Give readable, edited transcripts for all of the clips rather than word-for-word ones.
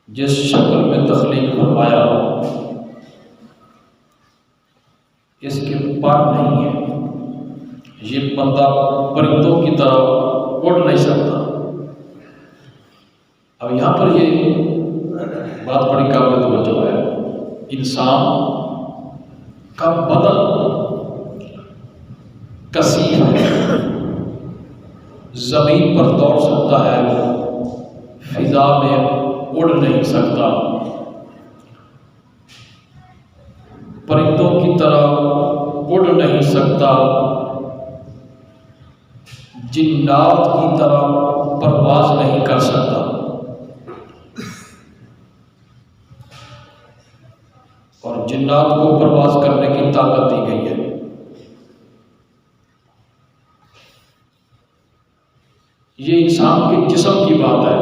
جس شکل میں تخلیق فرمایا اس کے بات نہیں ہے۔ یہ بندہ پرندوں کی طرح اڑ نہیں سکتا۔ اب یہاں پر یہ بات بڑی قابل توجہ ہے، انسان کا بدن کثیر ہے، زمین پر دوڑ سکتا ہے، فضا میں اڑ نہیں سکتا، پرندوں کی طرح اڑ نہیں سکتا، جنات کی طرح پرواز نہیں کر سکتا۔ اور جنات کو پرواز کرنے کی طاقت دی گئی ہے۔ یہ انسان کے جسم کی بات ہے۔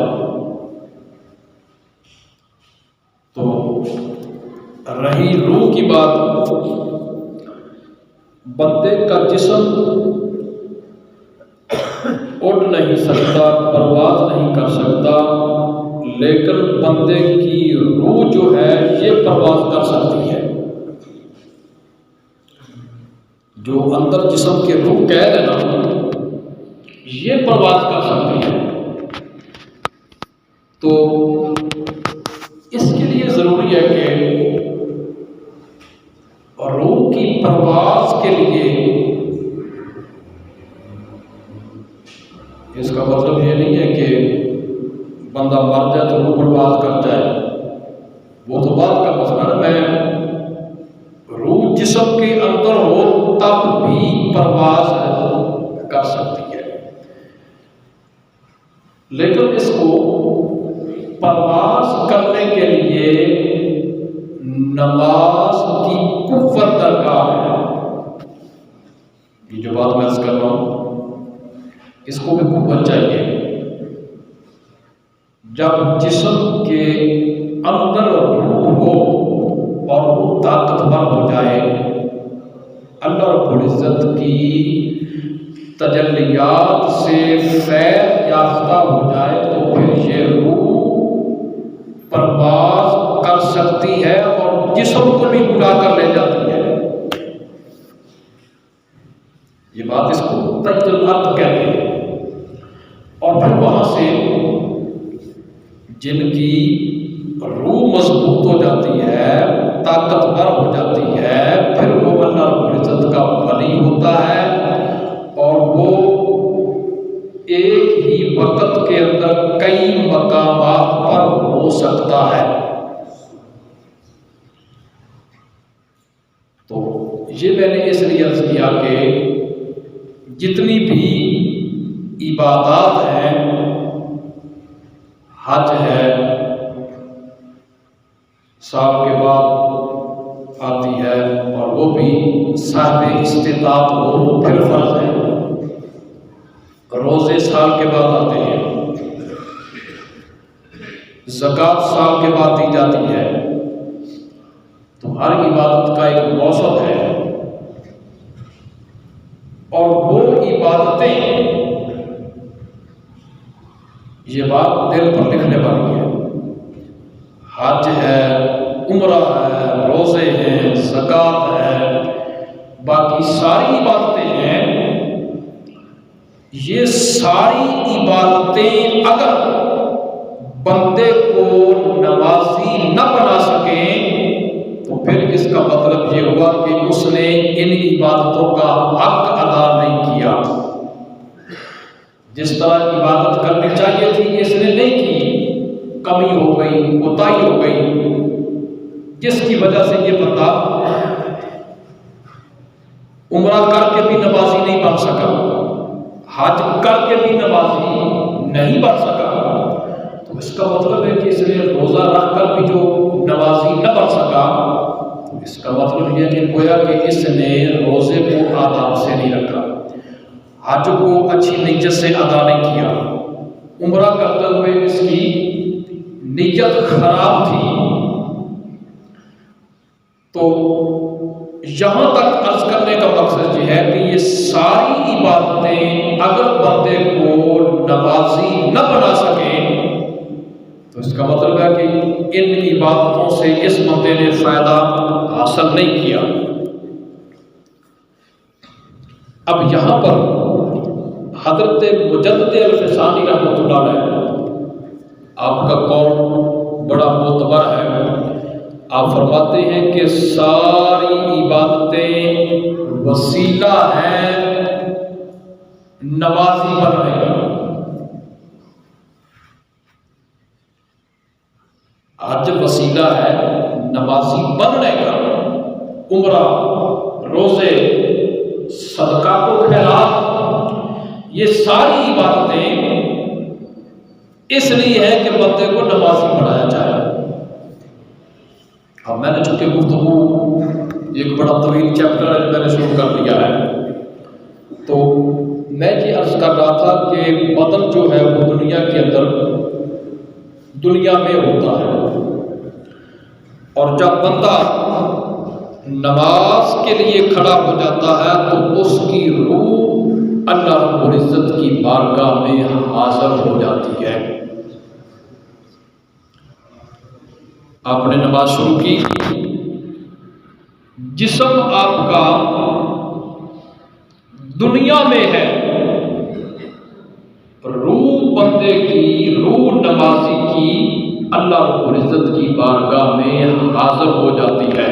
تو رہی روح کی بات، بندے کا جسم اڑ نہیں سکتا، پرواز نہیں کر سکتا، لیکن بندے کی روح جو ہے یہ پرواز کر سکتی ہے۔ جو اندر جسم کے روح قید ہے نا، یہ پرواز کر سکتی ہے۔ تو اس کے لیے ضروری ہے کہ روح کی پرواز کے لیے، اس کا مطلب یہ نہیں ہے کہ بندہ مر جائے تو روح پرواز کر جائے، وہ تو بات کا مسئلہ ہے۔ روح جسم کے اندر ہو تب بھی پرواز کر سکتی ہے، لیکن اس کو پرواز کرنے کے لیے نماز کی قوت درکار ہے۔ یہ جو بات میں عرض کر رہا ہوں، اس کو بھی قوت چاہیے۔ جب جسم کے اندر روح ہو اور وہ طاقتور ہو جائے، اللہ رب العزت کی تجلیات سے فیض یافتہ ہو جائے، تو پھر یہ روح پرواز کر سکتی ہے اور جسم کو بھی اڑا کر لے جاتی ہے۔ یہ بات اس کو تجد الارض کہتے ہیں۔ اور پھر وہاں سے جن کی روح مضبوط ہو جاتی ہے، طاقتور ہو جاتی ہے، پھر وہ اللہ رب العزت کا ولی ہوتا ہے، اور وہ ایک ہی وقت کے اندر کئی مقامات پر ہو سکتا ہے۔ تو یہ میں نے اس لیے عرض کیا کہ جتنی بھی عبادات ہیں، حج ہے، سال کے بعد آتی ہے، اور وہ بھی صاحب استطاعت ہو تو پھر فرض ہے، روزے سال کے بعد آتے ہیں، زکوٰۃ سال کے بعد دی جاتی ہے۔ تو ہر عبادت کا ایک موسم ہے، اور وہ عبادتیں، یہ بات دل پر لکھنے والی ہے۔ حج ہے، عمرہ ہے، روزے ہیں، زکوٰۃ ہے، باقی ساری عبادتیں ہیں۔ یہ ساری عبادتیں اگر بندے کو نمازی نہ بنا سکیں، تو پھر اس کا مطلب یہ ہوا کہ اس نے ان عبادتوں کا حق ادا نہیں کیا۔ جس طرح عبادت کرنی چاہیے تھی اس نے نہیں کی، کمی ہو گئی، کوتاہی ہو گئی، جس کی وجہ سے یہ بندہ عمرہ کر کے بھی نمازی نہیں بن سکا، حج کر کے بھی نمازی نہیں بن سکا۔ تو اس کا مطلب ہے کہ اس نے روزہ رکھ کر بھی جو نمازی نہ بن سکا، تو اس کا مطلب یہ کہ گویا کہ اس نے روزے کو آداب سے نہیں رکھا، حج کو اچھی نیت سے ادا نہیں کیا، عمرہ کرتے ہوئے اس کی نیت خراب تھی۔ تو یہاں تک عرض کرنے کا مقصد یہ ہے کہ یہ ساری عبادتیں اگر بندے کو نمازی نہ بنا سکیں، تو اس کا مطلب ہے کہ ان عبادتوں سے اس بندے نے فائدہ حاصل نہیں کیا۔ اب یہاں پر حضرت مجدد الفسانی رحمۃ اللہ علیہ، آپ کا قول بڑا معتبر ہے، آپ فرماتے ہیں کہ ساری عبادتیں وسیلہ ہیں نمازی بننے کا۔ حج وسیلہ ہے نمازی بننے کا، عمرہ، روزے، صدقہ و خیرات، یہ ساری عبادتیں اس لیے ہے کہ بندے کو نمازی بنایا جائے۔ اب میں نے چونکہ گفتگو ایک بڑا طویل چیپٹر ہے جو میں نے شروع کر دیا ہے، تو میں یہ عرض کر رہا تھا کہ بدن جو ہے وہ دنیا کے اندر، دنیا میں ہوتا ہے، اور جب بندہ نماز کے لیے کھڑا ہو جاتا ہے تو اس کی روح اللہ رب العزت کی بارگاہ میں حاضر ہو جاتی ہے۔ آپ نے نماز شروع کی، جسم آپ کا دنیا میں ہے، روح بندے کی، روح نمازی کی اللہ رب العزت کی بارگاہ میں حاضر ہو جاتی ہے۔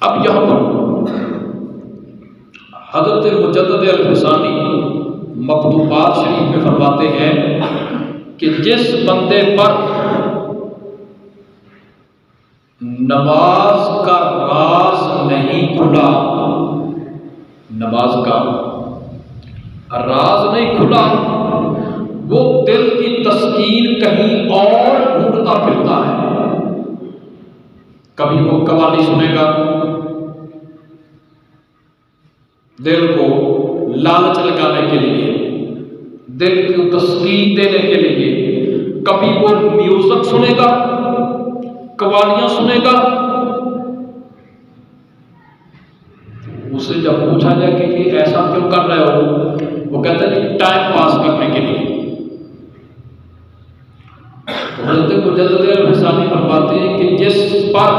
اب یہاں پر حضرت مجدد الفسانی مکتوبات شریف میں فرماتے ہیں کہ جس بندے پر نماز کا راز نہیں کھلا، نماز کا راز نہیں کھلا، وہ دل کی تسکین کہیں اور ڈھونڈتا پھرتا ہے۔ کبھی وہ قوالی سنے گا دل کو لالچ لگانے کے لیے، دل کو تسکین دینے کے لیے، کبھی وہ میوزک سنے گا، قوالیاں سنے گا۔ اسے جب پوچھا جائے کہ یہ ایسا کیوں کر رہے ہو، وہ کہتا ہے کہ ٹائم پاس کرنے کے لیے۔ حضرت مجدد الفسانی فرماتے ہیں کہ جس پر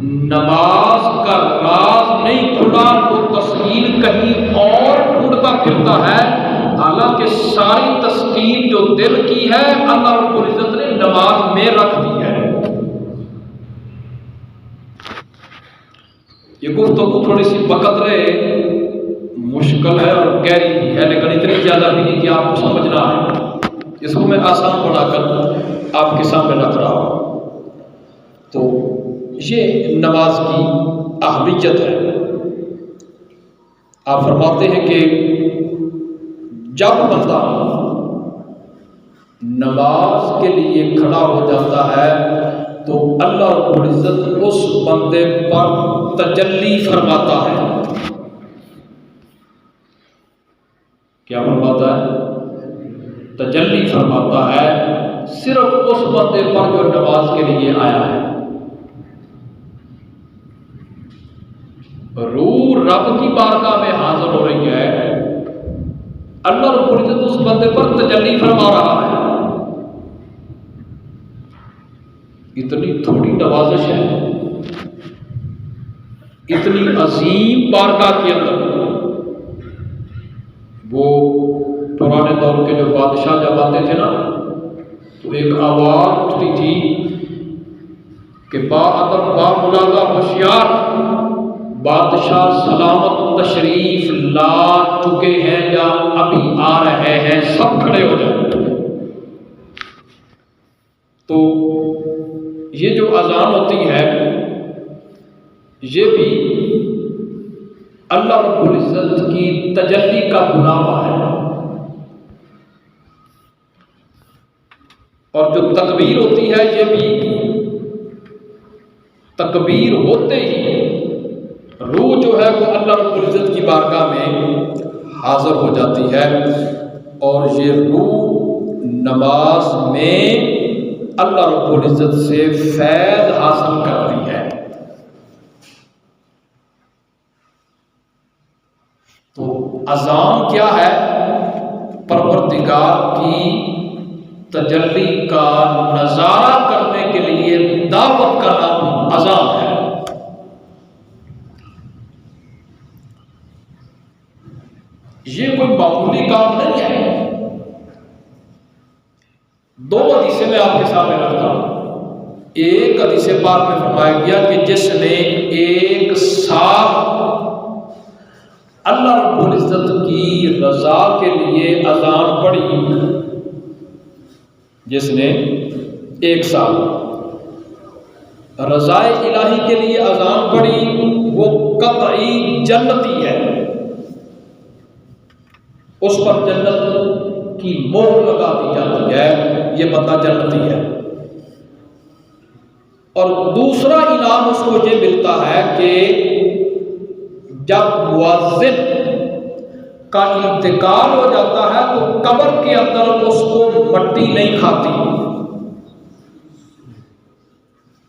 نماز کا راز نہیں کھلا وہ تسکین کہیں اور ڈھونڈتا پھرتا ہے، حالانکہ ساری تسکین جو دل کی ہے اللہ رب العزت نے نماز میں رکھ دی ہے۔ یہ گفتگو تھوڑی سی بقدرے مشکل ہے اور گہری بھی ہے، لیکن اتنی زیادہ بھی نہیں کہ آپ کو سمجھنا ہے۔ اس کو میں آسان بنا کر آپ کے سامنے رکھ رہا ہوں۔ تو یہ نماز کی اہمیت ہے۔ آپ فرماتے ہیں کہ جب بندہ نماز کے لیے کھڑا ہو جاتا ہے تو اللہ رب العزت اس بندے پر تجلی فرماتا ہے۔ کیا فرماتا ہے؟ تجلی فرماتا ہے صرف اس بندے پر جو نماز کے لیے آیا ہے۔ روح رب کی بارگاہ میں حاضر ہو رہی ہے، اللہ رب العزت اس بندے پر تجلی فرما رہا ہے۔ اتنی تھوڑی نوازش ہے، اتنی عظیم بارگاہ کے اندر۔ وہ پرانے دور کے جو بادشاہ جب آتے تھے نا تو ایک آواز اٹھتی تھی کہ با ادب با ملاحظہ ہوشیار، بادشاہ سلامت تشریف لا چکے ہیں یا ابھی آ رہے ہیں، سب کھڑے ہو جائیں۔ تو یہ جو اذان ہوتی ہے یہ بھی اللہ رب العزت کی تجلی کا بلاوا ہے، اور جو تکبیر ہوتی ہے یہ بھی تکبیر ہوتے ہی روح جو ہے وہ اللہ رب العزت کی بارگاہ میں حاضر ہو جاتی ہے، اور یہ روح نماز میں اللہ رب العزت سے فیض حاصل کرتی ہے۔ تو اذان کیا ہے؟ پروردگار کی تجلی کا نظارہ کرنے کے لیے دعوت کا نام اذان ہے۔ یہ کوئی معمولی کام نہیں ہے۔ دو حدیثیں میں آپ کے سامنے رکھتا ہوں۔ ایک حدیث پاک میں فرمایا گیا کہ جس نے ایک سال اللہ رب العزت کی رضا کے لیے اذان پڑھی، جس نے ایک سال رضا الہی کے لیے اذان پڑھی، وہ قطعی جنتی ہے، اس پر جنت کی مہر لگا دی جاتی ہے، یہ بندہ جنتی ہے۔ اور دوسرا انعام اس کو یہ ملتا ہے کہ جب مؤذن کا انتقال ہو جاتا ہے تو قبر کے اندر اس کو مٹی نہیں کھاتی۔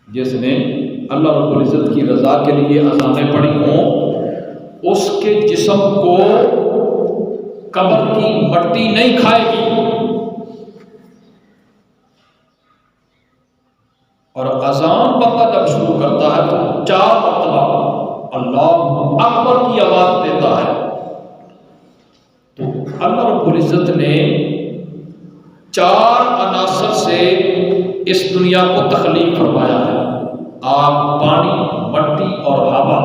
جس نے اللہ رب العزت کی رضا کے لیے اذانیں پڑھی ہوں، اس کے جسم کو قبر کی مٹی نہیں کھائے گی۔ اور اذان بندہ جب شروع کرتا ہے تو 4 مرتبہ اللہ اکبر کی آواز دیتا ہے۔ تو اللہ رب العزت نے 4 عناصر سے اس دنیا کو تخلیق فرمایا ہے: آگ، پانی، مٹی اور ہوا۔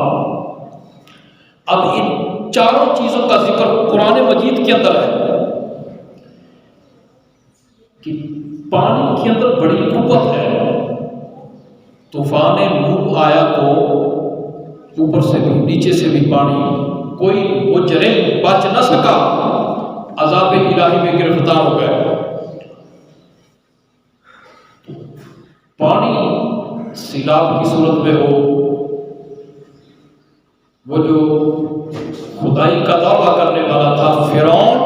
اب ان چاروں چیزوں کا ذکر قرآن مجید کے اندر ہے کہ پانی کے اندر بڑی قوت ہے۔ طوفان نوح آیا تو اوپر سے بھی نیچے سے بھی پانی، کوئی مجرم بچ نہ سکا، عذاب الہی میں گرفتار ہو گئے۔ پانی سیلاب کی صورت میں ہو، وہ جو خدائی کا دعویٰ کرنے والا تھا فرعون،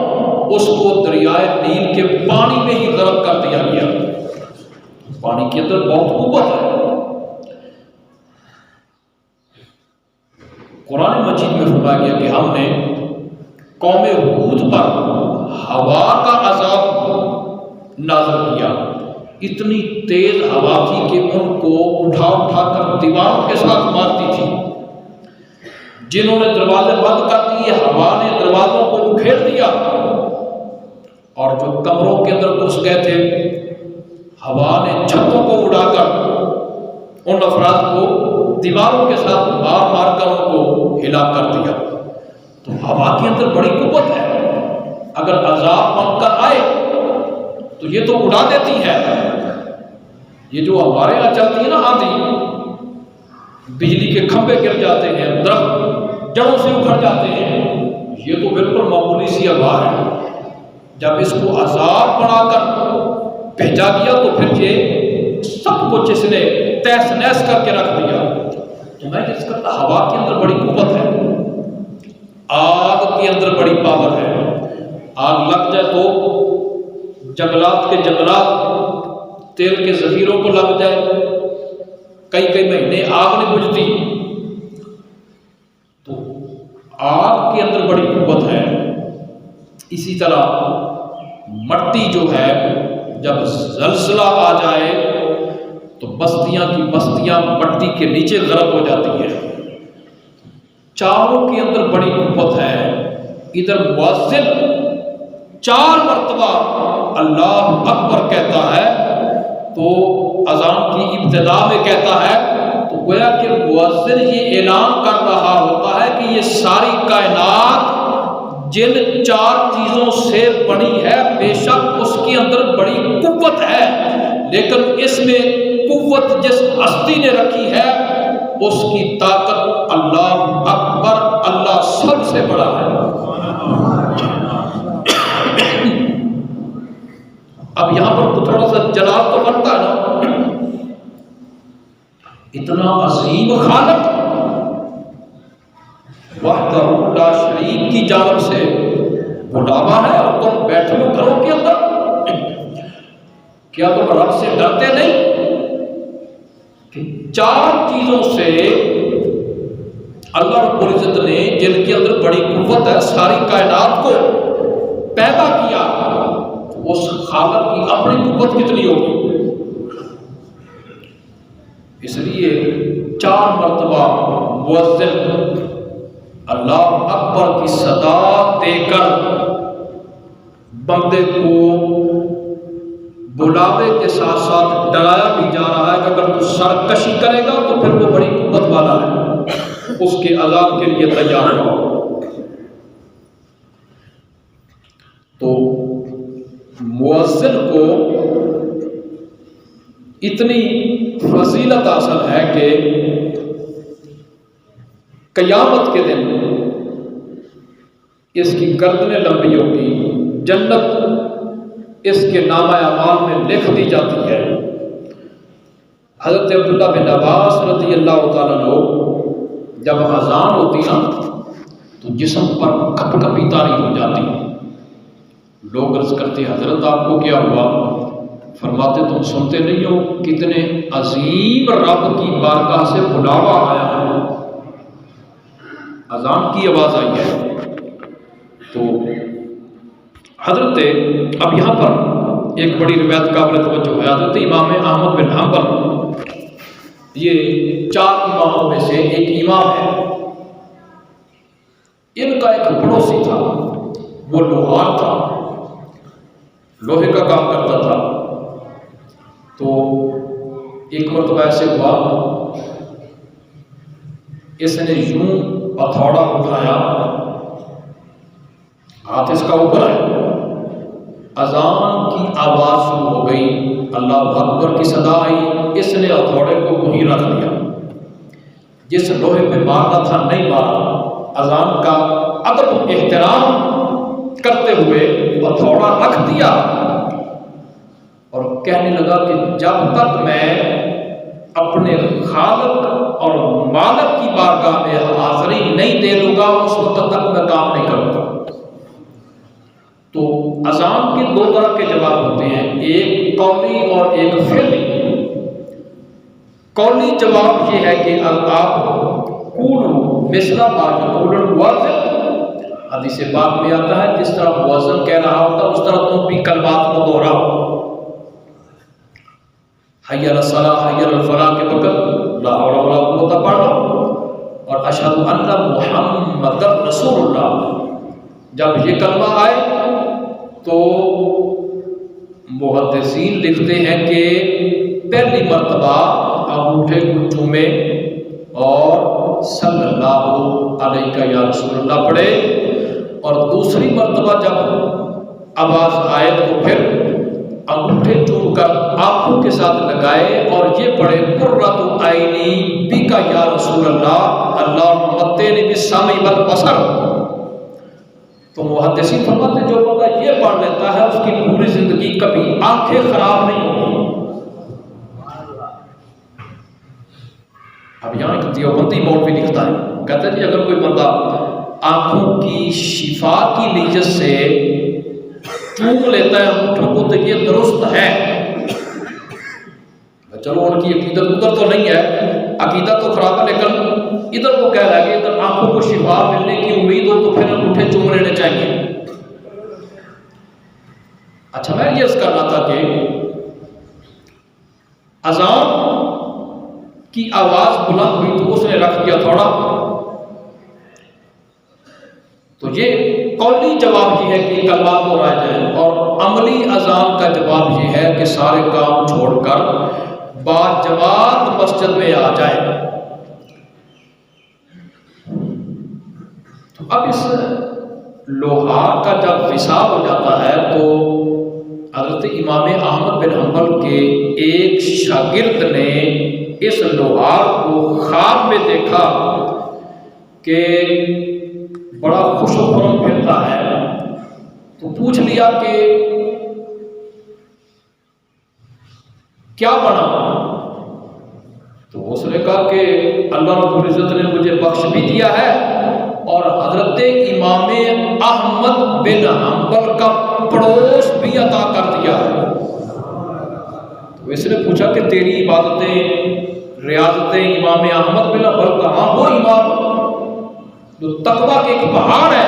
اس کو دریائے نیل کے پانی میں ہی غرق کر دیا گیا۔ پانی کے اندر بہت قوت ہے۔ قرآن مجید میں فرمایا گیا کہ ہم نے قوم ہود پر ہوا کا عذاب نازل کیا۔ اتنی تیز ہوا تھی کہ ان کو اٹھا اٹھا کر دیواروں کے ساتھ مارتی تھی۔ جنہوں نے دروازے بند کر دیے، ہوا نے دروازوں کو اکھیڑ دیا، اور جو کمروں کے اندر گھس گئے تھے، ہوا نے چھتوں کو اڑا کر ان افراد کو دیواروں کے ساتھ مار مار کر ان کو ہلاک کر دیا۔ تو ہوا کے اندر بڑی قوت ہے، اگر عذاب بن کر آئے تو یہ تو اڑا دیتی ہے۔ یہ جو ہمارے یہاں چلتی ہے نا آندھی، بجلی کے کھمبے گر جاتے ہیں، درخت جڑوں سے اکھڑ جاتے ہیں، یہ تو بالکل معمولی سی ہوا ہے۔ جب اس کو عذاب بنا کر بھیجا گیا تو پھر یہ سب کچھ اس نے تہس نہس کر کے رکھ دیا۔ تو میں جس کرتا ہوا کے اندر بڑی قوت ہے، آگ کے اندر بڑی پاور ہے۔ آگ لگ جائے تو جنگلات کے جنگلات، تیل کے ذخیروں کو لگ جائے، کئی کئی مہینے آگ نہیں بجھتی۔ تو آگ کے اندر بڑی قوت ہے۔ اسی طرح مٹی جو ہے، جب زلزلہ آ جائے تو بستیاں کی بستیاں مٹی کے نیچے غرق ہو جاتی ہیں۔ چاروں کے اندر بڑی قوت ہے۔ ادھر مؤذن 4 مرتبہ اللہ اکبر کہتا ہے تو اذان کی ابتدا میں کہتا ہے، تو گویا کہ مؤذن یہ اعلان کر رہا ہوتا ہے کہ یہ ساری کائنات جن 4 چیزوں سے بنی ہے، بے شک اس کے اندر بڑی قوت ہے، لیکن اس میں قوت جس ہستی نے رکھی ہے اس کی طاقت اللہ اکبر، اللہ سب سے بڑا ہے۔ اب یہاں پر تو تھوڑا سا جلال تو بنتا ہے نا، اتنا عظیم خالق وحدہ لا شریک کی جانب سے بلاوا ہے، اور تم بیٹھے ہو گھروں کے اندر، کیا تم رب سے ڈرتے نہیں کہ 4 چیزوں سے اللہ رب العزت نے، جن کے اندر بڑی قوت ہے، ساری کائنات کو پیدا کیا، اس خالق کی اپنی قوت کتنی ہوگی؟ اس لیے 4 مرتبہ مؤذن اللہ اکبر کی صدا دے کر بندے کو بلاوے کے ساتھ ساتھ ڈرایا بھی جا رہا ہے کہ اگر تو سرکشی کرے گا تو پھر وہ بڑی قوت والا ہے، اس کے عذاب کے لیے تیار ہو۔ تو مؤذن کو اتنی فضیلت حاصل ہے کہ قیامت کے دن اس کی گردنیں لمبی ہوگی، جنت اس کے نامہ اعمال میں لکھ دی جاتی ہے۔ حضرت عبداللہ بن عباس رضی اللہ تعالیٰ عنہ جب اذان ہوتی نا تو جسم پر کپ کپی طاری ہو جاتی، لوگ عرض کرتے حضرت آپ کو کیا ہوا؟ فرماتے تم سنتے نہیں ہو کتنے عظیم رب کی بارگاہ سے بلاوا آیا ہے، اذان کی آواز آئی ہے۔ تو حضرت اب یہاں پر ایک بڑی روایت قابل توجہ ہے، حضرت امام احمد بن حنبل یہ 4 اماموں میں سے ایک امام ہے، ان کا ایک پڑوسی تھا، وہ لوہار تھا، لوہے کا کام کرتا تھا۔ تو ایک مرتبہ ایسے ہوا، اس نے یوں ہتھوڑا اٹھایا، ہاتھ اس کا اوپر ہے، اذان کی آواز شروع ہو گئی، اللہ اکبر کی صدا آئی، اس نے ہتھوڑے کو وہیں رکھ دیا، جس لوہے پہ مارنا تھا نہیں مارا، اذان کا ادب احترام کرتے ہوئے ہتھوڑا رکھ دیا اور کہنے لگا کہ جب تک میں اپنے خالق اور مالک کی بارگاہ میں حاضری نہیں دے لوں گا اس وقت تک میں کام نہیں کروں گا۔ تو اذان کے 2 طرح کے جواب ہوتے ہیں، ایک قولی اور ایک فعلی۔ قولی جواب یہ ہے کہ آپ قولوا مثل ما یقول المؤذن، حدیث پاک میں آتا ہے جس طرح مؤذن کہہ رہا ہوتا اس طرح تم بھی کلمات کو دوہراؤ، حی علی الصلاۃ حی علی الفلاح کے وقت لا حول ولا قوت پڑھو، اور اشہد ان محمد رسول اللہ، جب یہ کلمہ آئے تو محدثین لکھتے ہیں کہ پہلی مرتبہ انگوٹھے کو چومے اور صلی اللہ علیہ یا رسول اللہ پڑھے، اور دوسری مرتبہ جب آواز آئے تو پھر انگوٹھے چوم کر آنکھوں کے ساتھ لگائے اور یہ پڑھے قرۃ عینی بک یا رسول اللہ، اللہم متعنی بالسمع والبصر۔ تو محدثین فرماتے جو بندہ یہ پڑھ لیتا ہے اس کی پوری زندگی کبھی آنکھیں خراب نہیں ہوگی۔ اب یہاں ایک دیوبندی مولوی لکھتا ہے، کہتا ہے جی اگر کوئی بندہ آنکھوں کی شفا کی نیت سے چوم لیتا ہے انگوٹھوں کو تو یہ درست ہے، چلو ان کی عقیدت ادھر تو نہیں ہے، عقیدت تو خراب ہے، لیکن ادھر وہ کہہ رہا ہے کہ ادھر آنکھوں کو شفا ملنے کی امید ہو تو پھر انگوٹھے چوم لینے چاہیے۔ اچھا میں یہ عرض کرنا تھا کہ اذان کی آواز بلند ہوئی تو اس نے رکھ دیا تھوڑا، تو یہ قولی جواب یہ ہے کہ کلمات دہرائے جائیں، اور عملی اذان کا جواب یہ ہے کہ سارے کام چھوڑ کر با جماعت مسجد میں آ جائے۔ تو اب اس لوہار کا جب وصال ہو جاتا ہے تو حضرت امام احمد بن حنبل کے ایک شاگرد نے اس لوہار کو خواب میں دیکھا کہ بڑا خوش و خرم پھرتا ہے، تو پوچھ لیا کہ کیا بنا؟ تو اس نے کہا کہ اللہ رب العزت نے مجھے بخش بھی دیا ہے اور حضرت امام احمد بن حنبل کا پڑوس بھی عطا کر دیا ہے۔ تو اس نے پوچھا کہ تیری عبادتیں ریاضتیں امام احمد بن حنبل کا، ہاں وہ امام جو تقوی کے ایک پہاڑ ہے،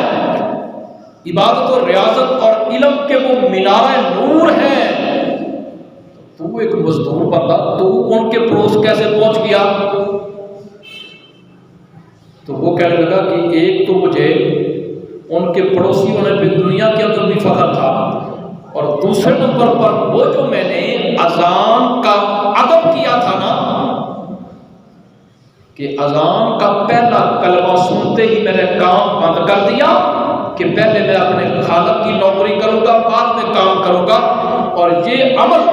عبادت اور ریاضت اور علم کے وہ مینار نور ہیں، تو ایک مزدور بندہ تو ان کے پڑوس کیسے پہنچ گیا؟ تو وہ کہنے لگا کہ ایک تو مجھے ان کے پڑوسی ہونے پہ دنیا کے اندر بھی فخر تھا، اور دوسرے نمبر پر وہ جو میں نے اذان کا ادب کیا تھا نا، کہ اذان کا پہلا کلمہ سنتے ہی میں نے کام بند کر دیا کہ پہلے میں اپنے خالق کی نوکری کروں گا، بعد میں کام کروں گا، اور یہ عمل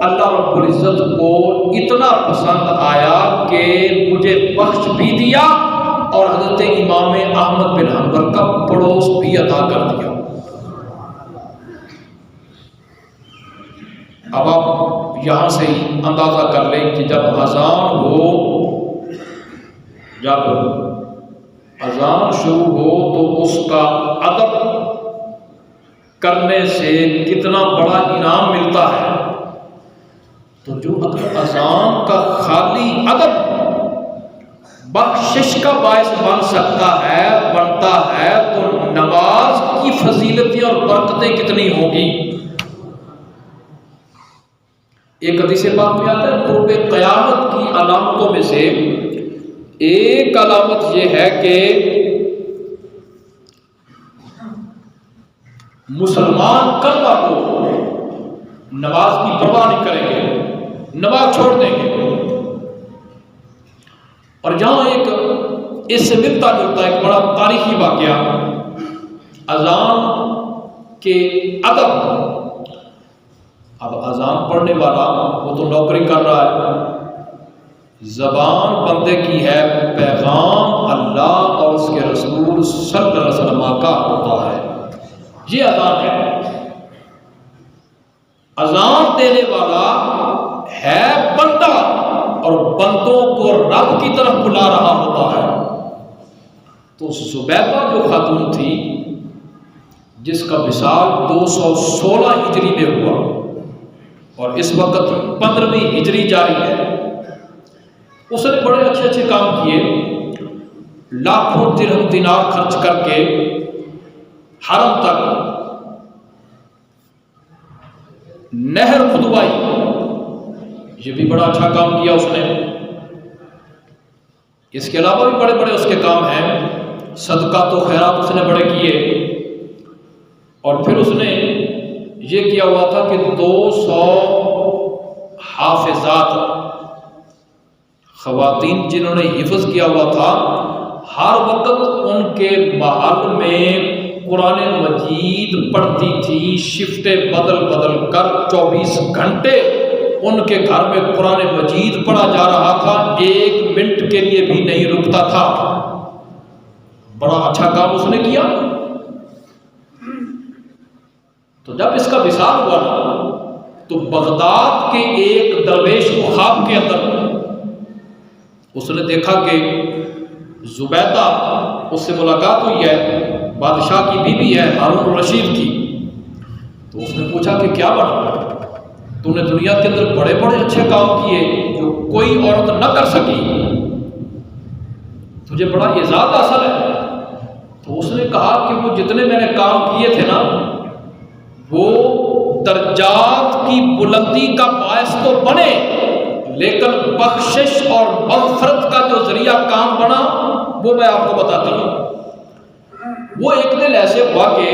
اللہ رب العزت کو اتنا پسند آیا کہ مجھے بخش بھی دیا اور حضرت امام احمد بن حنبل کا پڑوس بھی عطا کر دیا۔ اب آپ یہاں سے ہی اندازہ کر لیں کہ جب اذان شروع ہو تو اس کا ادب کرنے سے کتنا بڑا انعام ملتا ہے۔ تو جو اگر اذان کا خالی ادب بخشش کا باعث بنتا ہے تو نماز کی فضیلتیں اور برکتیں کتنی ہوگی۔ ایک حدیث پاک میں آتا ہے قرب قیامت کی علامتوں میں سے ایک علامت یہ ہے کہ مسلمان کلمہ کو نماز کی پرواہ نہیں کریں گے، نماز چھوڑ دیں گے۔ اور جہاں ایک اس سے ملتا جلتا ایک بڑا تاریخی واقعہ، اذان کے ادب۔ اب اذان پڑھنے والا وہ تو نوکری کر رہا ہے، زبان بندے کی ہے، پیغام اللہ اور اس کے رسول صلی اللہ علیہ وسلم کا ہوتا ہے، یہ اذان ہے۔ اذان دینے والا ہے بندہ اور بندوں کو رب کی طرف بلا رہا ہوتا ہے۔ تو زبیدہ جو خاتون تھی جس کا وصال 216 ہجری میں ہوا اور اس وقت 15ویں ہجری جاری ہے، اس نے بڑے اچھے اچھے کام کیے، لاکھوں درہم دینار خرچ کر کے حرم تک نہر کھدوائی، یہ بھی بڑا اچھا کام کیا اس نے۔ اس کے علاوہ بھی بڑے بڑے اس کے کام ہیں، صدقات و خیرات اس نے بڑے کیے، اور پھر اس نے یہ کیا ہوا تھا کہ 200 حافظات خواتین جنہوں نے حفظ کیا ہوا تھا، ہر وقت ان کے محل میں قرآن مجید پڑھتی تھی، شفٹیں بدل بدل کر 24 گھنٹے ان کے گھر میں قرآن مجید پڑھا جا رہا تھا، 1 منٹ کے لیے بھی نہیں رکتا تھا۔ بڑا اچھا کام اس نے کیا۔ تو جب اس کا وصال ہوا نا تو بغداد کے ایک درویش کو خواب کے اندر اس نے دیکھا کہ زبیدہ، اس سے ملاقات ہوئی ہے، بادشاہ کی بیوی ہے ہارون الرشید کی۔ تو اس نے پوچھا کہ کیا بنا، تو نے دنیا کے اندر بڑے بڑے اچھے کام کیے جو کوئی عورت نہ کر سکی، تجھے بڑا اعزاز حاصل ہے۔ تو اس نے کہا کہ وہ جتنے میں نے کام کیے تھے نا وہ درجات کی بلندی کا باعث تو بنے، لیکن بخشش اور مغفرت کا جو ذریعہ کام بنا وہ میں آپ کو بتاتا ہوں۔ وہ ایک دن ایسے ہوا کہ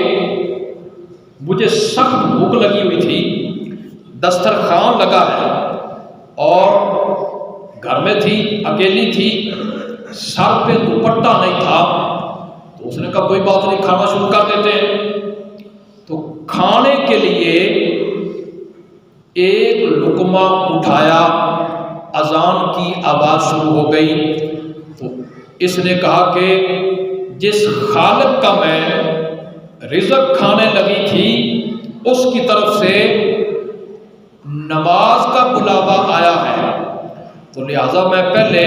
مجھے سخت بھوک لگی ہوئی تھی، دسترخوان لگا ہے اور گھر میں تھی، اکیلی تھی، سر پہ دوپٹہ نہیں تھا۔ تو اس نے کہا کوئی بات نہیں، کھانا شروع کر دیتے ہیں۔ تو کھانے کے لیے ایک لقمہ اٹھایا، اذان کی آواز شروع ہو گئی۔ تو اس نے کہا کہ جس خالق کا میں رزق کھانے لگی تھی اس کی طرف سے نماز کا بلاوا آیا ہے، تو لہذا میں پہلے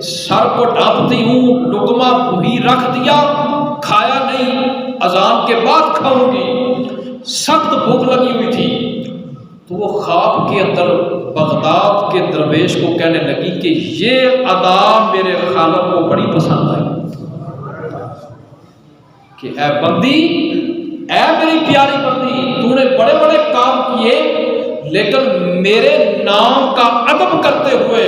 سر کو ڈھانپتی ہوں، لقمہ وہی رکھ دیا، کھایا نہیں، اذان کے بعد کھاؤں گی، سخت بھوک لگی ہوئی تھی۔ تو وہ خواب کے اندر بغداد کے درویش کو کہنے لگی کہ یہ ادا میرے خالق کو بڑی پسند آئی کہ اے بندی، اے میری پیاری بندی، تو نے بڑے بڑے کام کیے لیکن میرے نام کا ادب کرتے ہوئے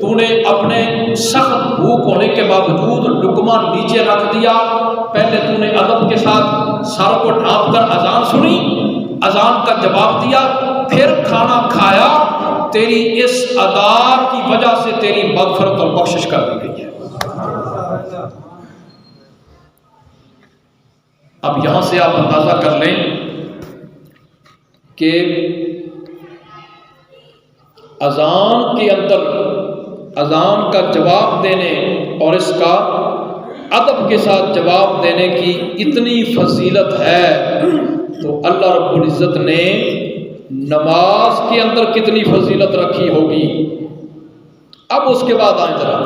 تو نے اپنے سخت بھوک ہونے کے باوجود لقمہ نیچے رکھ دیا، پہلے تو نے ادب کے ساتھ سر کو ڈھانپ کر اذان سنی، اذان کا جواب دیا، پھر کھانا کھایا، تیری اس ادا کی وجہ سے تیری مغفرت اور بخشش کر دی گئی ہے۔ اب یہاں سے آپ اندازہ کر لیں کہ اذان کے اندر اذان کا جواب دینے اور اس کا ادب کے ساتھ جواب دینے کی اتنی فضیلت ہے، تو اللہ رب العزت نے نماز کے اندر کتنی فضیلت رکھی ہوگی۔ اب اس کے بعد آئیں ذرا،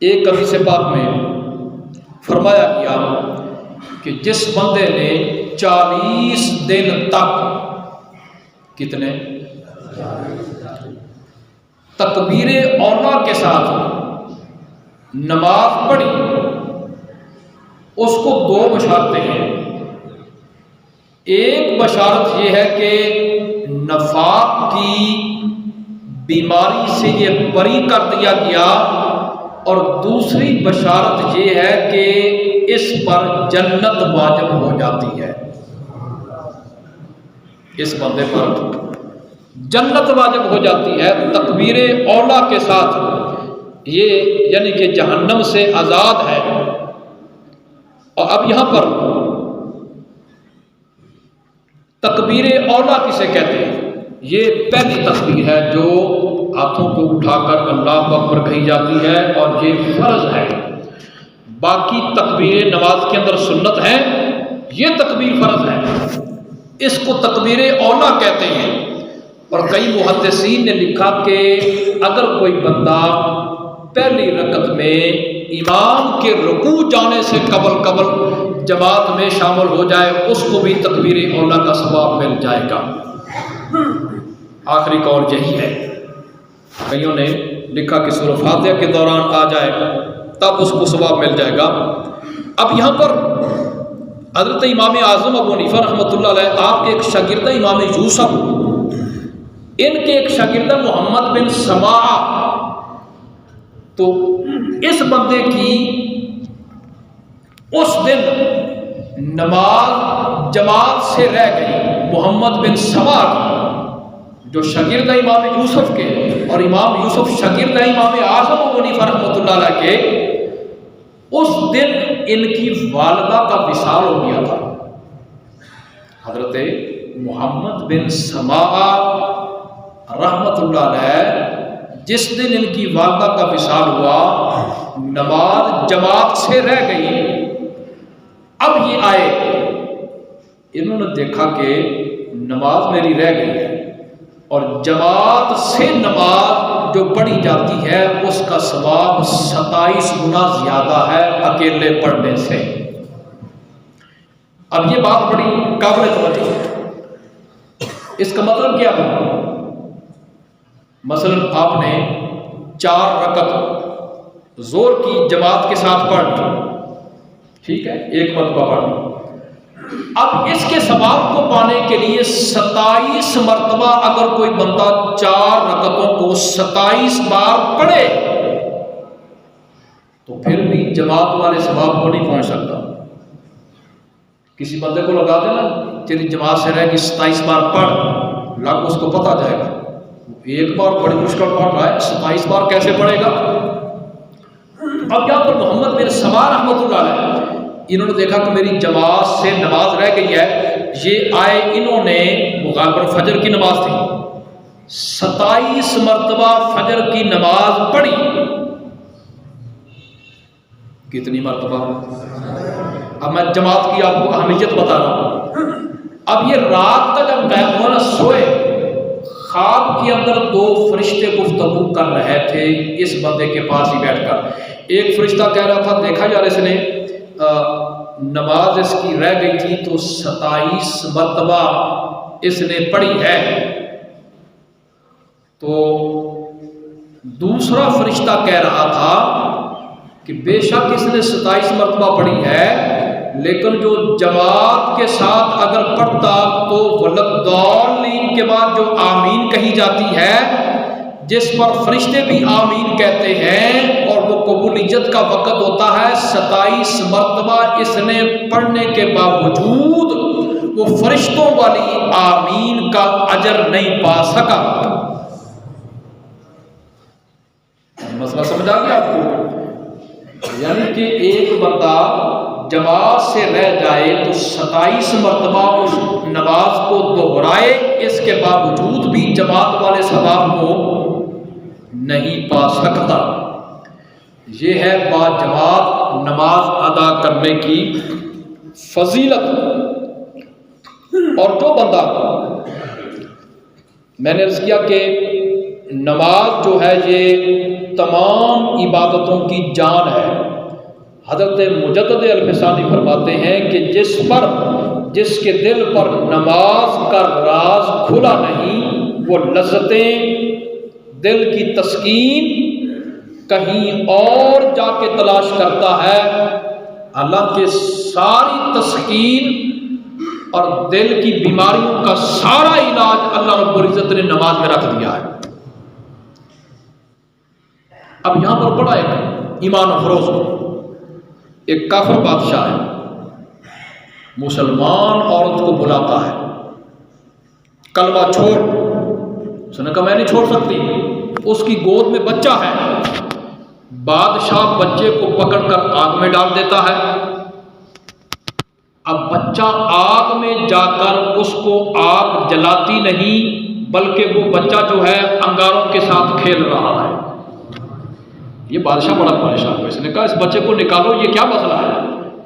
ایک حدیث پاک میں فرمایا گیا کہ جس بندے نے 40 دن تک کتنے تکبیر اولا کے ساتھ نماز پڑھی، اس کو 2 بشارتیں ہیں۔ ایک بشارت یہ ہے کہ نفاق کی بیماری سے یہ بری کر دیا گیا، اور دوسری بشارت یہ ہے کہ اس پر جنت واجب ہو جاتی ہے، اس بندے پر جنت واجب ہو جاتی ہے تکبیر اولا کے ساتھ، یہ یعنی کہ جہنم سے آزاد ہے۔ اور اب یہاں پر تکبیر اولا کسے کہتے ہیں؟ یہ پہلی تکبیر ہے جو ہاتھوں کو اٹھا کر اللہ اکبر کہی جاتی ہے، اور یہ فرض ہے۔ باقی تکبیر نماز کے اندر سنت ہے، یہ تکبیر فرض ہے، اس کو تکبیر اولا کہتے ہیں۔ اور کئی محدثین نے لکھا کہ اگر کوئی بندہ پہلی رکعت میں امام کے رکوع جانے سے قبل جماعت میں شامل ہو جائے، اس کو بھی تکبیر اولا کا ثواب مل جائے گا۔ آخری قول یہی ہے۔ کئیوں نے لکھا کہ سورہ فاتحہ کے دوران آ جائے تب اس کو ثواب مل جائے گا۔ اب یہاں پر حضرت امام اعظم ابو حنیفہ رحمۃ اللہ علیہ، آپ کے ایک شاگرد امام یوسف، ان کے ایک شاگرد محمد بن سماع، تو اس بندے کی اس دن نماز جماعت سے رہ گئی، محمد بن سماع جو شاگرد امام یوسف کے، اور امام یوسف شاگرد امام اعظم ابو حنیفہ رحمۃ اللہ علیہ کے، اس دن ان کی والدہ کا وصال ہو گیا تھا۔ حضرت محمد بن سماع رحمۃ اللہ علیہ جس دن ان کی والدہ کا وصال ہوا، نماز جماعت سے رہ گئی۔ اب یہ آئے، انہوں نے دیکھا کہ نماز میری رہ گئی ہے، اور جماعت سے نماز جو پڑھی جاتی ہے اس کا ثواب 27 گنا زیادہ ہے اکیلے پڑھنے سے۔ اب یہ بات بڑی قابل توجہ ہے۔ اس کا مطلب کیا ہے؟ مثلا آپ نے 4 رکعت زور کی جماعت کے ساتھ پڑھ لی، ٹھیک ہے، ایک مرتبہ پڑھ لی۔ اب اس کے ثواب کو پانے کے لیے 27 مرتبہ اگر کوئی بندہ 4 رکعتوں کو 27 بار پڑھے تو پھر بھی جماعت والے ثواب کو نہیں پہنچ سکتا۔ کسی بندے کو لگا دینا تیری جماعت سے رہ کہ 27 بار پڑھ، لگ اس کو پتہ جائے گا ایک بار بڑی مشکل پڑھ رہا ہے، 27 بار کیسے پڑھے گا؟ اب یہاں پر محمد بن سماع رحمۃ اللہ علیہ، انہوں نے دیکھا کہ میری جماعت سے نماز رہ گئی ہے، یہ آئے، انہوں نے غالباً فجر کی نماز تھی، 27 مرتبہ فجر کی نماز پڑھی۔ کتنی مرتبہ؟ اب میں جماعت کی آپ کو اہمیت بتا رہا ہوں۔ اب یہ رات کا جب ٹائم ہوا نا، سوئے، خواب کے اندر 2 فرشتے گفتگو کر رہے تھے اس بندے کے پاس ہی بیٹھ کر۔ ایک فرشتہ کہہ رہا تھا دیکھا یار اس نے نماز اس کی رہ گئی تھی تو 27 مرتبہ اس نے پڑھی ہے۔ تو دوسرا فرشتہ کہہ رہا تھا کہ بے شک اس نے 27 مرتبہ پڑھی ہے، لیکن جو جماعت کے ساتھ اگر پڑھتا تو ولدالین کے بعد جو آمین کہی جاتی ہے، جس پر فرشتے بھی آمین کہتے ہیں، اور وہ قبولیت کا وقت ہوتا ہے 27 مرتبہ اس نے پڑھنے کے باوجود وہ فرشتوں والی آمین کا اجر نہیں پا سکا۔ مسئلہ سمجھا گیا آپ کو؟ یعنی کہ ایک بندہ جماعت سے رہ جائے تو 27 مرتبہ اس نماز کو دہرائے، اس کے باوجود بھی جماعت والے ثواب کو نہیں پا سکتا۔ یہ ہے با جماعت نماز ادا کرنے کی فضیلت۔ اور جو بندہ، میں نے عرض کیا کہ نماز جو ہے یہ تمام عبادتوں کی جان ہے۔ حضرت مجدد الفسانی فرماتے ہیں کہ جس کے دل پر نماز کا راز کھلا نہیں، وہ لذتیں، دل کی تسکین کہیں اور جا کے تلاش کرتا ہے، حالانکہ ساری تسکین اور دل کی بیماریوں کا سارا علاج اللہ رب العزت نے نماز میں رکھ دیا ہے۔ اب یہاں پر بڑا ایک ایمان افروز ایک کافر بادشاہ ہے، مسلمان عورت کو بلاتا ہے، کلمہ چھوڑ۔ اس نے کہا میں نہیں چھوڑ سکتی۔ اس کی گود میں بچہ ہے، بادشاہ بچے کو پکڑ کر آگ میں ڈال دیتا ہے۔ اب بچہ آگ میں جا کر اس کو آگ جلاتی نہیں، بلکہ وہ بچہ جو ہے انگاروں کے ساتھ کھیل رہا ہے۔ یہ بادشاہ بڑا پریشان ہوا، اس نے کہا اس بچے کو نکالو، یہ کیا مسئلہ ہے؟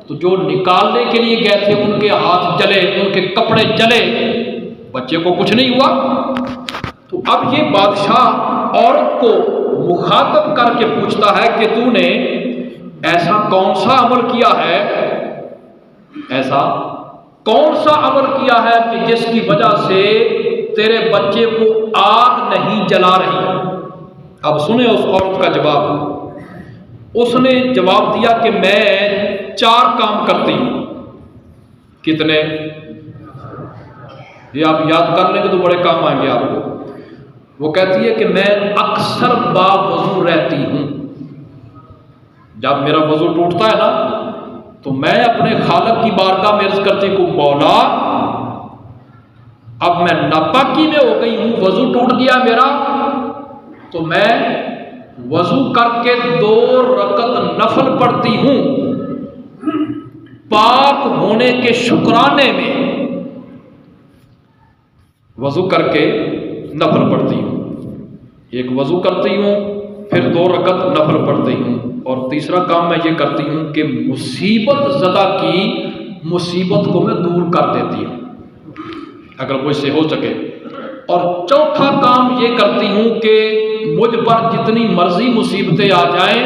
تو جو نکالنے کے لیے گئے تھے ان کے ہاتھ جلے، ان کے کپڑے جلے، بچے کو کچھ نہیں ہوا۔ تو اب یہ بادشاہ عورت کو مخاطب کر کے پوچھتا ہے کہ تو نے ایسا کون سا عمل کیا ہے، ایسا کون سا عمل کیا ہے کہ جس کی وجہ سے تیرے بچے کو آگ نہیں جلا رہی؟ اب سنیں اس عورت کا جواب۔ اس نے جواب دیا کہ میں 4 کام کرتی ہوں۔ کتنے؟ یہ آپ یاد کر لیں گے تو بڑے کام آئیں گے آپ کو۔ وہ کہتی ہے کہ میں اکثر باوضو رہتی ہوں۔ جب میرا وضو ٹوٹتا ہے نا تو میں اپنے خالق کی بارگاہ میں عرض کرتی ہوں مولا اب میں ناپاکی میں ہو گئی ہوں، وضو ٹوٹ گیا میرا، تو میں وضو کر کے 2 رکعت نفل پڑھتی ہوں پاک ہونے کے شکرانے میں، وضو کر کے نفل پڑھتی ہوں۔ ایک وضو کرتی ہوں، پھر 2 رکعت نفل پڑھتی ہوں، اور تیسرا کام میں یہ کرتی ہوں کہ مصیبت زدہ کی مصیبت کو میں دور کر دیتی ہوں اگر مجھ سے ہو سکے، اور چوتھا کام یہ کرتی ہوں کہ مجھ پر جتنی مرضی مصیبتیں آ جائیں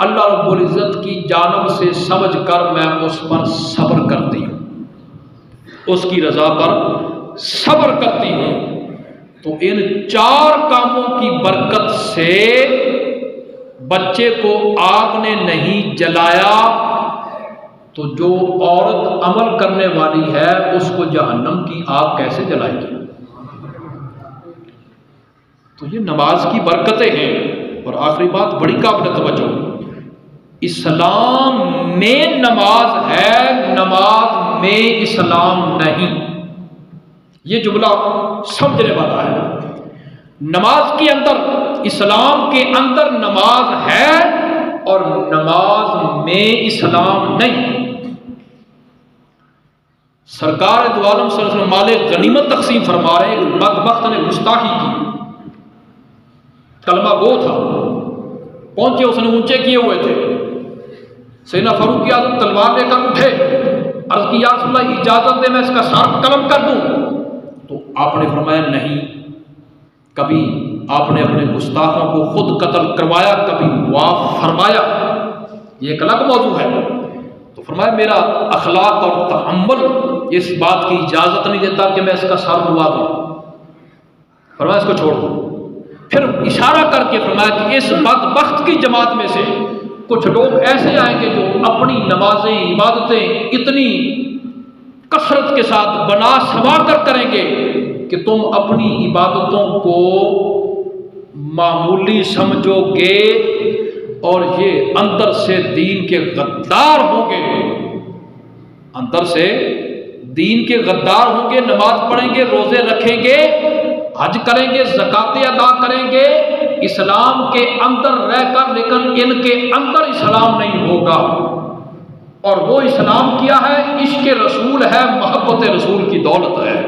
اللہ رب العزت کی جانب سے سمجھ کر میں اس پر صبر کرتی ہوں، اس کی رضا پر صبر کرتی ہوں۔ تو ان 4 کاموں کی برکت سے بچے کو آگ نے نہیں جلایا، تو جو عورت عمل کرنے والی ہے اس کو جہنم کی آگ کیسے جلائے گی؟ تو یہ نماز کی برکتیں ہیں۔ اور آخری بات بڑی قابل توجہ، اسلام میں نماز ہے، نماز میں اسلام نہیں۔ یہ جملہ سمجھنے والا ہے۔ نماز کے اندر، اسلام کے اندر نماز ہے اور نماز میں اسلام نہیں۔ سرکار دو عالم صلی اللہ علیہ وسلم مال غنیمت تقسیم فرما رہے، ایک بدبخت نے گستاخی کی، کلمہ گو تھا، پہنچے، اس نے اونچے کیے ہوئے تھے، سیدنا فاروق اعظم تلوار لے کر اٹھے، عرض کی یا رسول اللہ اجازت دے میں اس کا سر قلم کر دوں، تو آپ نے فرمایا نہیں۔ کبھی آپ نے اپنے گستاخوں کو خود قتل کروایا، کبھی معاف فرمایا، یہ ایک الگ موضوع ہے۔ تو فرمایا میرا اخلاق اور تحمل اس بات کی اجازت نہیں دیتا کہ میں اس کا سر منڈوا دوں، فرمایا اس کو چھوڑ دو۔ پھر اشارہ کر کے فرمایا کہ اس بدبخت کی جماعت میں سے کچھ لوگ ایسے آئیں گے جو اپنی نمازیں، عبادتیں اتنی کثرت کے ساتھ بنا سما کر کریں گے کہ تم اپنی عبادتوں کو معمولی سمجھو گے، اور یہ اندر سے دین کے غدار ہوں گے، اندر سے دین کے غدار ہوں گے، نماز پڑھیں گے، روزے رکھیں گے، حج کریں گے، زکاتیں ادا کریں گے، اسلام کے اندر رہ کر، لیکن ان کے اندر اسلام نہیں ہوگا۔ اور وہ اسلام کیا ہے؟ عشق رسول ہے، محبت رسول کی دولت ہے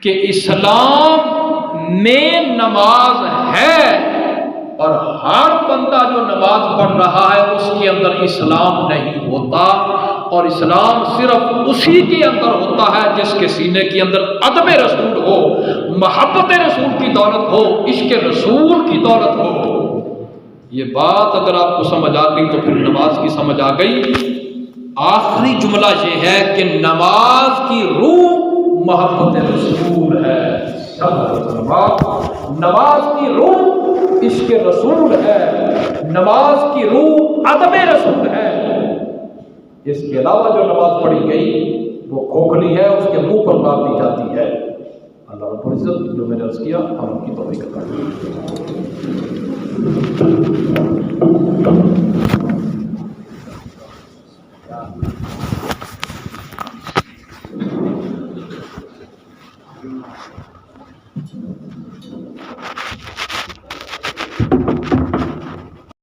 کہ اسلام میں نماز ہے، اور ہر بندہ جو نماز پڑھ رہا ہے اس کے اندر اسلام نہیں ہوتا، اور اسلام صرف اسی کے اندر ہوتا ہے جس کے سینے کے اندر ادب رسول ہو، محبت رسول کی دولت ہو، عشق رسول کی دولت ہو۔ یہ بات اگر آپ کو سمجھ آ گئی تو پھر نماز کی سمجھ آ گئی۔ آخری جملہ یہ ہے کہ نماز کی روح محبت رسول ہے۔ نماز کی روح عشق رسول ہے، نماز کی روح ادب رسول ہے۔ اس کے علاوہ جو نماز پڑھی گئی وہ کھوکھلی ہے، اس کے منہ پر مار دی جاتی ہے۔ اللہ رب العزت جو میں نے عرض کیا ہم کی توفیق عطا فرمائے۔